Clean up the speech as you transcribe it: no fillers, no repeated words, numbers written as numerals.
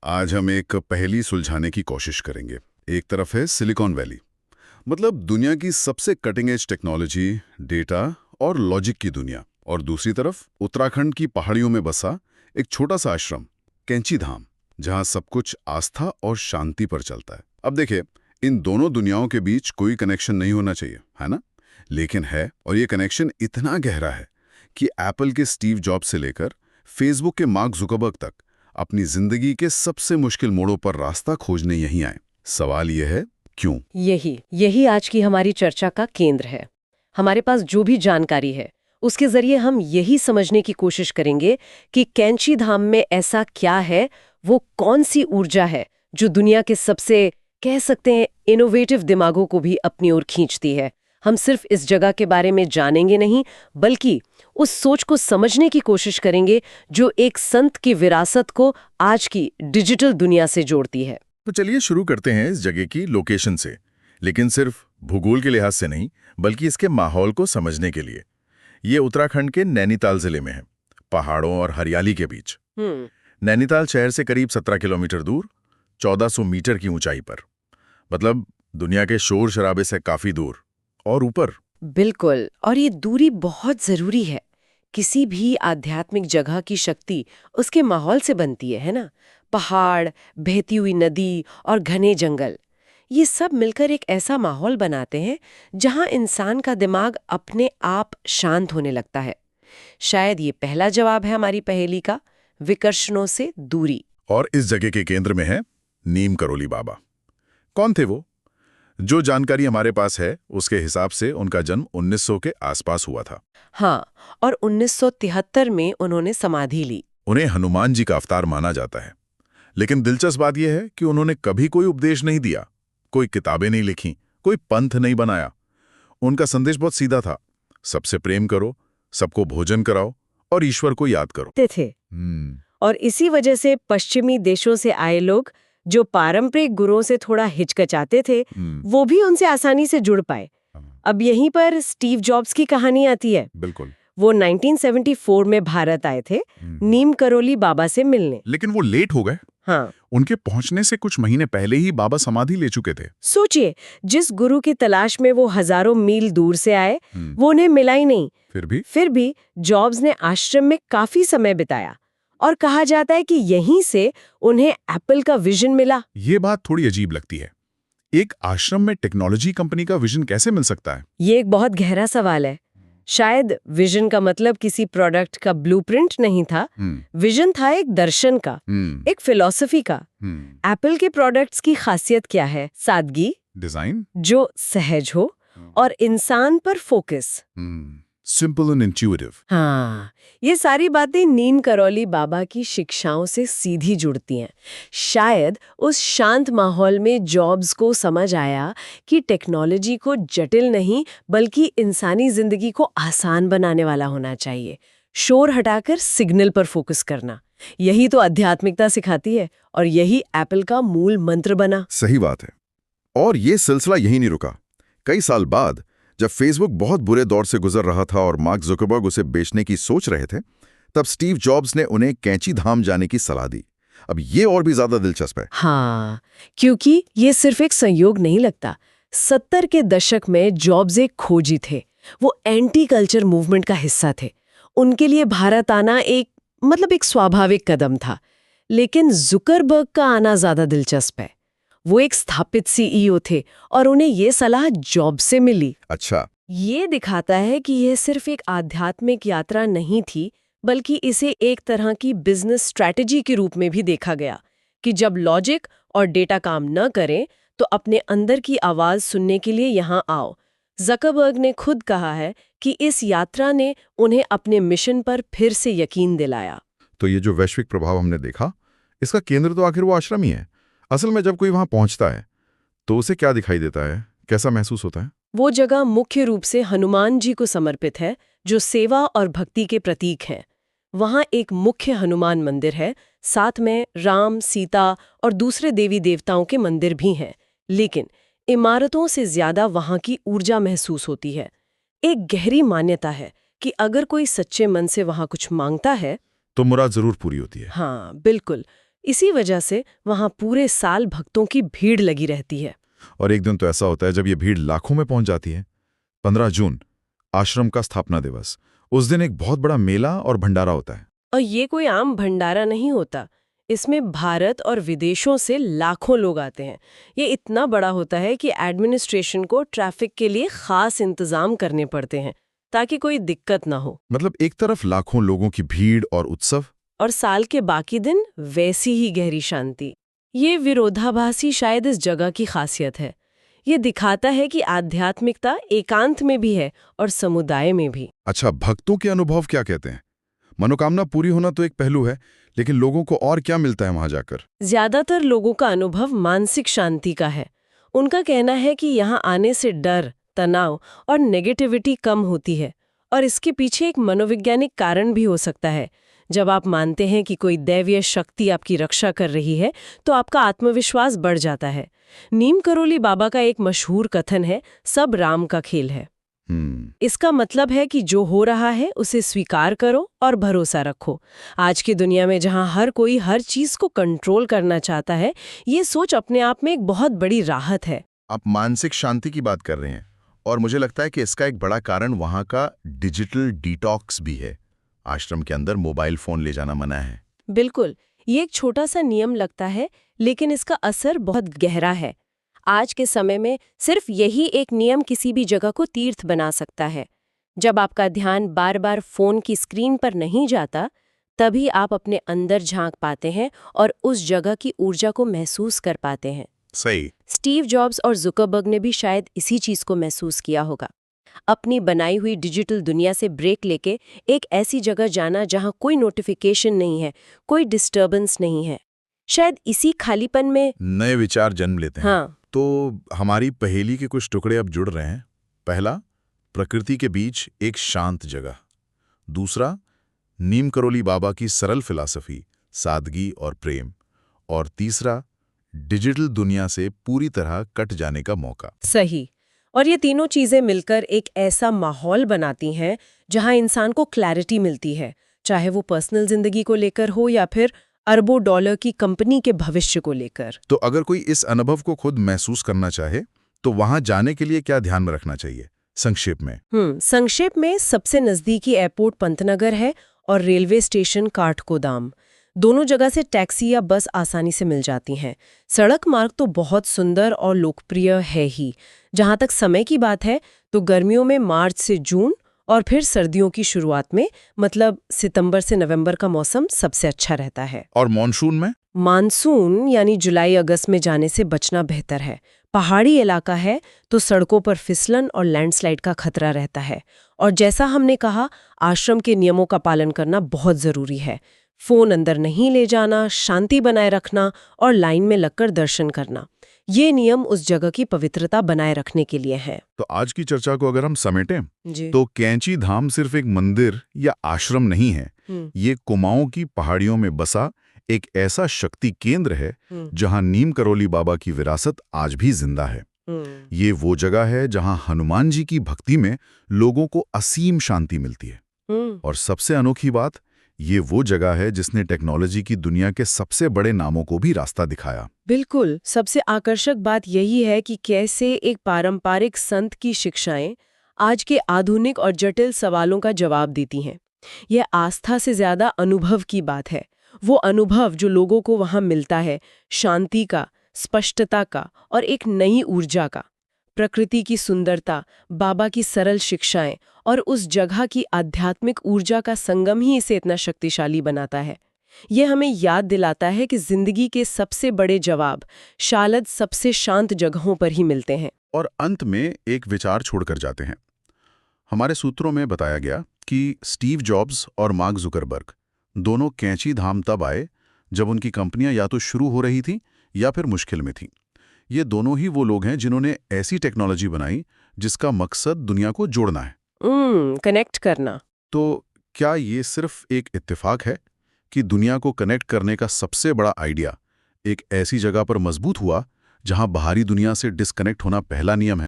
आज हम एक पहेली सुलझाने की कोशिश करेंगे। एक तरफ है सिलिकॉन वैली, मतलब दुनिया की सबसे कटिंग एज टेक्नोलॉजी, डेटा और लॉजिक की दुनिया, और दूसरी तरफ उत्तराखंड की पहाड़ियों में बसा एक छोटा सा आश्रम, कैंची धाम, जहां सब कुछ आस्था और शांति पर चलता है। अब देखिए, इन दोनों दुनियाओं के बीच कोई कनेक्शन नहीं होना चाहिए, है ना? लेकिन है, और ये कनेक्शन इतना गहरा है कि एप्पल के स्टीव जॉब्स से लेकर फेसबुक के मार्क जुकरबर्ग तक अपनी जिंदगी के सबसे मुश्किल मोड़ों पर रास्ता खोजने यहीं आए। सवाल यह है, क्यों? यही यही आज की हमारी चर्चा का केंद्र है। हमारे पास जो भी जानकारी है उसके जरिए हम यही समझने की कोशिश करेंगे कि कैंची धाम में ऐसा क्या है, वो कौन सी ऊर्जा है जो दुनिया के सबसे, कह सकते हैं, इनोवेटिव दिमागों को भी अपनी ओर खींचती है। हम सिर्फ इस जगह के बारे में जानेंगे नहीं, बल्कि उस सोच को समझने की कोशिश करेंगे जो एक संत की विरासत को आज की डिजिटल दुनिया से जोड़ती है। तो चलिए शुरू करते हैं इस जगह की लोकेशन से, लेकिन सिर्फ भूगोल के लिहाज से नहीं, बल्कि इसके माहौल को समझने के लिए। ये उत्तराखंड के नैनीताल जिले में है, पहाड़ों और हरियाली के बीच। नैनीताल शहर से करीब 17 किलोमीटर दूर, 1400 मीटर की ऊंचाई पर, मतलब दुनिया के शोर शराबे से काफी दूर और ऊपर। बिल्कुल, और ये दूरी बहुत जरूरी है। किसी भी आध्यात्मिक जगह की शक्ति उसके माहौल से बनती है ना? पहाड़, बहती हुई नदी और घने जंगल, ये सब मिलकर एक ऐसा माहौल बनाते हैं जहां इंसान का दिमाग अपने आप शांत होने लगता है। शायद ये पहला जवाब है हमारी पहेली का, विकर्षणों से दूरी। और इस जगह के केंद्र में है नीम करोली बाबा। कौन थे वो? जो जानकारी हमारे पास है उसके हिसाब से उनका जन्म 1900 के आसपास हुआ था। हाँ, और 1973 में उन्होंने समाधि ली। उन्हें हनुमान जी का अवतार माना जाता है। लेकिन दिलचस्प बात यह है कि उन्होंने कभी कोई उपदेश नहीं दिया, कोई किताबें नहीं लिखी, कोई पंथ नहीं बनाया। उनका संदेश बहुत सीधा था, सबसे प्रेम करो, सबको भोजन कराओ और ईश्वर को याद करो। थे। और इसी वजह से पश्चिमी देशों से आए लोग जो पारंपरिक गुरुओं से थोड़ा हिचकिचाते थे, वो भी उनसे आसानी से जुड़ पाए। अब यहीं पर स्टीव जॉब्स की कहानी आती है। बिल्कुल। वो 1974 में भारत आए थे नीम करोली बाबा से मिलने। लेकिन वो लेट हो गए। हाँ, उनके पहुंचने से कुछ महीने पहले ही बाबा समाधि ले चुके थे। सोचिए, जिस गुरु की तलाश में वो हजारों मील दूर से आए, वो उन्हें मिला ही नहीं। फिर भी जॉब्स ने आश्रम में काफी समय बिताया, और कहा जाता है कि यहीं से उन्हें एप्पल का विजन मिला। ये बात थोड़ी अजीब लगती है। एक आश्रम में टेक्नोलॉजी कंपनी का विजन कैसे मिल सकता है? ये एक बहुत गहरा सवाल है। शायद विजन का मतलब किसी प्रोडक्ट का ब्लूप्रिंट नहीं था। विजन था एक दर्शन का, एक फिलॉसफी का। एप्पल के प्रोडक्ट्स की खासियत क्या है? सादगी, डिजाइन जो सहज हो, और इंसान पर फोकस। Simple and intuitive. हाँ, ये सारी बातें नीम करोली बाबा की शिक्षाओं से सीधी जुड़ती हैं। शायद उस शांत माहौल में जॉब्स को समझ आया कि टेक्नोलॉजी को जटिल नहीं, बल्कि इंसानी जिंदगी को आसान बनाने वाला होना चाहिए। शोर हटाकर सिग्नल पर फोकस करना, यही तो आध्यात्मिकता सिखाती है, और यही एप्पल का मूल मंत्र बना। सही बात है। और ये सिलसिला यहीं नहीं रुका। कई साल बाद जब फेसबुक बहुत बुरे दौर से गुजर रहा था और मार्क जुकरबर्ग उसे बेचने की सोच रहे थे, तब स्टीव जॉब्स ने उन्हें कैंची धाम जाने की सलाह दी। अब ये और भी ज्यादा दिलचस्प है। हाँ, क्योंकि ये सिर्फ एक संयोग नहीं लगता। 70 के दशक में जॉब्स एक खोजी थे। वो एंटी कल्चर मूवमेंट का हिस्सा थे। उनके लिए भारत आना एक स्वाभाविक कदम था। लेकिन जुकरबर्ग का आना ज्यादा दिलचस्प है। वो एक स्थापित सीईओ थे और उन्हें ये सलाह जॉब्स से मिली। अच्छा, ये दिखाता है कि यह सिर्फ एक आध्यात्मिक यात्रा नहीं थी, बल्कि इसे एक तरह की बिजनेस स्ट्रैटेजी के रूप में भी देखा गया कि जब लॉजिक और डेटा काम न करें तो अपने अंदर की आवाज सुनने के लिए यहाँ आओ। ज़करबर्ग ने खुद कहा है कि इस यात्रा ने उन्हें अपने मिशन पर फिर से यकीन दिलाया। तो ये जो वैश्विक प्रभाव हमने देखा, इसका केंद्र तो आखिर वो आश्रम ही है। असल में जब कोई वहां पहुंचता है तो उसे क्या दिखाई देता है, कैसा महसूस होता है? वो जगह मुख्य रूप से हनुमान जी को समर्पित है, जो सेवा और भक्ति के प्रतीक हैं। वहाँ एक मुख्य हनुमान मंदिर है, साथ में राम, सीता और दूसरे देवी देवताओं के मंदिर भी हैं। लेकिन इमारतों से ज्यादा वहाँ की ऊर्जा महसूस होती है। एक गहरी मान्यता है कि अगर कोई सच्चे मन से वहाँ कुछ मांगता है तो मुराद जरूर पूरी होती है। हाँ, बिल्कुल। इसी वजह से वहां पूरे साल भक्तों की भीड़ लगी रहती है। और एक दिन तो ऐसा होता है जब ये भीड़ लाखों में पहुंच जाती है। 15 जून, आश्रम का स्थापना दिवस। उस दिन एक बहुत बड़ा मेला और भंडारा होता है। और ये कोई आम भंडारा नहीं होता, इसमें भारत और विदेशों से लाखों लोग आते हैं। ये इतना बड़ा होता है कि एडमिनिस्ट्रेशन को ट्रैफिक के लिए खास इंतजाम करने पड़ते हैं ताकि कोई दिक्कत ना हो। मतलब एक तरफ लाखों लोगों की भीड़ और उत्सव, और साल के बाकी दिन वैसी ही गहरी शांति। ये विरोधाभासी शायद इस जगह की खासियत है। ये दिखाता है कि आध्यात्मिकता एकांत में भी है और समुदाय में भी। अच्छा, भक्तों के अनुभव क्या कहते हैं? मनोकामना पूरी होना तो एक पहलू है, लेकिन लोगों को और क्या मिलता है वहां जाकर? ज्यादातर लोगों का अनुभव मानसिक शांति का है। उनका कहना है कि यहाँ आने से डर, तनाव और नेगेटिविटी कम होती है। और इसके पीछे एक मनोवैज्ञानिक कारण भी हो सकता है। जब आप मानते हैं कि कोई दैवीय शक्ति आपकी रक्षा कर रही है, तो आपका आत्मविश्वास बढ़ जाता है। नीम करोली बाबा का एक मशहूर कथन है, सब राम का खेल है। इसका मतलब है कि जो हो रहा है उसे स्वीकार करो और भरोसा रखो। आज की दुनिया में जहां हर कोई हर चीज को कंट्रोल करना चाहता है, ये सोच अपने आप में एक बहुत बड़ी राहत है। आप मानसिक शांति की बात कर रहे हैं, और मुझे लगता है कि इसका एक बड़ा कारण वहाँ का डिजिटल डिटॉक्स भी है। आश्रम के अंदर मोबाइल फोन ले जाना मना है। बिल्कुल, ये एक छोटा सा नियम लगता है, लेकिन इसका असर बहुत गहरा है। आज के समय में सिर्फ यही एक नियम किसी भी जगह को तीर्थ बना सकता है। जब आपका ध्यान बार बार फोन की स्क्रीन पर नहीं जाता, तभी आप अपने अंदर झांक पाते हैं और उस जगह की ऊर्जा को महसूस कर पाते हैं। सही। स्टीव जॉब्स और जुकरबर्ग ने भी शायद इसी चीज को महसूस किया होगा। अपनी बनाई हुई डिजिटल दुनिया से ब्रेक लेके एक ऐसी जगह जाना जहां कोई नोटिफिकेशन नहीं है, कोई डिस्टर्बेंस नहीं है। शायद इसी खालीपन में नए विचार जन्म लेते हैं। हाँ, तो हमारी पहेली के कुछ टुकड़े अब जुड़ रहे हैं। पहला, प्रकृति के बीच एक शांत जगह। दूसरा, नीम करोली बाबा की सरल फिलॉसफी, सादगी और प्रेम। और तीसरा, डिजिटल दुनिया से पूरी तरह कट जाने का मौका। सही। और ये तीनों चीजें मिलकर एक ऐसा माहौल बनाती हैं जहां इंसान को क्लैरिटी मिलती है, चाहे वो पर्सनल जिंदगी को लेकर हो या फिर अरबों डॉलर की कंपनी के भविष्य को लेकर। तो अगर कोई इस अनुभव को खुद महसूस करना चाहे, तो वहां जाने के लिए क्या ध्यान में रखना चाहिए? संक्षेप में। संक्षेप में सबसे नजदीकी एयरपोर्ट पंतनगर है और रेलवे स्टेशन काठगोदाम। दोनों जगह से टैक्सी या बस आसानी से मिल जाती हैं। सड़क मार्ग तो बहुत सुंदर और लोकप्रिय है ही। जहां तक समय की बात है, तो गर्मियों में मार्च से जून और फिर सर्दियों की शुरुआत में मतलब सितंबर से नवंबर का मौसम सबसे अच्छा रहता है। और मॉनसून में? मानसून यानी जुलाई अगस्त में जाने से बचना बेहतर है। पहाड़ी इलाका है तो सड़कों पर फिसलन और लैंडस्लाइड का खतरा रहता है। और जैसा हमने कहा, आश्रम के नियमों का पालन करना बहुत जरूरी है। फोन अंदर नहीं ले जाना, शांति बनाए रखना और लाइन में लगकर दर्शन करना। ये नियम उस जगह की पवित्रता बनाए रखने के लिए हैं। तो आज की चर्चा को अगर हम समेटें, जी। तो कैंची धाम सिर्फ एक मंदिर या आश्रम नहीं है। ये कुमाऊं की पहाड़ियों में बसा एक ऐसा शक्ति केंद्र है जहां नीम करोली बाबा की विरासत आज भी जिंदा है। ये वो जगह है जहां हनुमान जी की भक्ति में लोगों को असीम शांति मिलती है। और सबसे अनोखी बात, ये वो जगह है जिसने टेक्नोलॉजी की दुनिया के सबसे बड़े नामों को भी रास्ता दिखाया। बिल्कुल, सबसे आकर्षक बात यही है कि कैसे एक पारंपरिक संत की शिक्षाएं आज के आधुनिक और जटिल सवालों का जवाब देती हैं। यह आस्था से ज्यादा अनुभव की बात है। वो अनुभव जो लोगों को वहां मिलता है, शांति का, स्पष्टता का और एक नई ऊर्जा का। प्रकृति की सुंदरता, बाबा की सरल शिक्षाएं और उस जगह की आध्यात्मिक ऊर्जा का संगम ही इसे इतना शक्तिशाली बनाता है। यह हमें याद दिलाता है कि जिंदगी के सबसे बड़े जवाब शायद सबसे शांत जगहों पर ही मिलते हैं। और अंत में एक विचार छोड़कर जाते हैं। हमारे सूत्रों में बताया गया कि स्टीव जॉब्स और मार्क जुकरबर्ग दोनों कैंची धाम तब आए जब उनकी कंपनियां या तो शुरू हो रही थीं या फिर मुश्किल में थीं। ये दोनों ही वो लोग हैं जिन्होंने ऐसी टेक्नोलॉजी बनाई जिसका मकसद दुनिया को जोड़ना है, कनेक्ट करना। तो क्या ये सिर्फ एक इत्तेफाक है कि दुनिया को कनेक्ट करने का सबसे बड़ा आइडिया एक ऐसी जगह पर मजबूत हुआ जहां बाहरी दुनिया से डिस्कनेक्ट होना पहला नियम है?